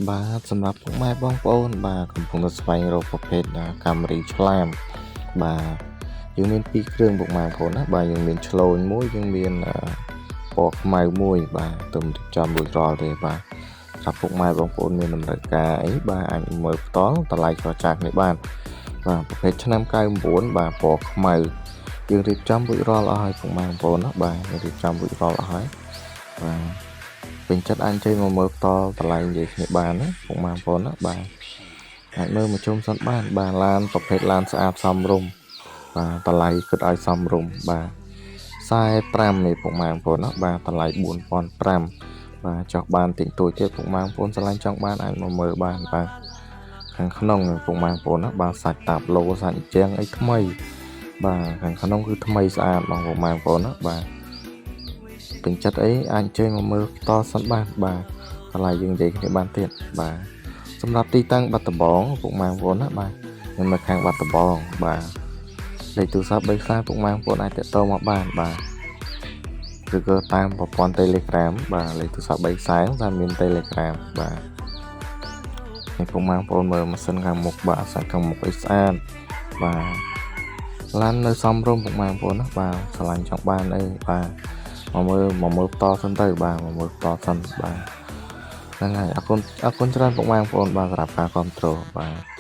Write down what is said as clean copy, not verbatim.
បាទសម្រាប់ពុកម៉ែបងប្អូនបាទកំពុងតែស្វែងរកប្រភេទកាមេរ៉ាឆ្លាមបាទយើងមានពីរគ្រឿងពុកម៉ែបងប្អូនណាបាទយើងមានឆ្លូញមួយយើងមានពណ៌ខ្មៅមួយបាទទៅរៀបចំរួចរាល់ទេបាទសម្រាប់ពុកម៉ែបងប្អូនមានតម្រូវការអីបាទអាចមើលផ្ទាល់តម្លៃក៏ចាស់នេះបានបាទប្រភេទឆ្នាំ99បាទពណ៌ខ្មៅយើងរៀបចំរួចរាល់អស់ហើយពុកម៉ែបងប្អូនណាបាទយើងរៀបចំរួចរាល់អស់ហើយបាទពេញចិត្តអាចចេញមកមើលផ្ទាល់តម្លៃនិយាយគ្នាបានណាពុកម៉ែបងប្អូនណាបាទអាចមើលមកជុំសិនបានបាទឡានប្រភេទឡានស្អាតសមរម្យបាទតម្លៃគិតឲ្យសមរម្យបាទ45នេះពុកម៉ែបងប្អូនណាបាទតម្លៃ4500បាទចុះបានតិចតួចទៀតពុកម៉ែបងប្អូនឆ្លាញ់ចង់បានអាចមកមើលបានបាទខាងក្នុងពុកម៉ែបងប្អូនណាបាទសាច់តាប់ឡូសាច់អញ្ចឹងអីថ្មីបាទខាងក្នុងគឺថ្មីស្អាតបងពុកម៉ែបងប្អូនណាបាទពេញចិត្តអីអាចចេញមកមើលផ្ទាល់សិនបានបាទតម្លៃយើងនិយាយគ្នាបានទៀតបាទសម្រាប់ទីតាំងបាត់ដំបងពុកម៉ែបងប្អូនណាបាទខ្ញុំនៅខាងបាត់ដំបងបាទលេខទូរស័ព្ទ3ខ្សែពុកម៉ែបងប្អូនអាចទាក់ទងមកបានបាទឬក៏តាមប្រព័ន្ធ Telegram បាទលេខទូរស័ព្ទ3ខ្សែតាមមាន Telegram បាទនេះពុកម៉ែបងប្អូនមើលម៉ាស៊ីនខាងមុខបាទសាច់ខាងមុខអីស្អាតបាទឡាននៅសមរម្យពុកម៉ែបងប្អូនណាបាទឆ្លាញ់ចង់បានអីបាទមកមើលផ្ទាល់សិនទៅបាទមកមើលផ្ទាល់សិនបាទហ្នឹងហើយអរគុណច្រើនពុកម៉ែបងប្អូនបាទសម្រាប់ការគាំទ្របាទ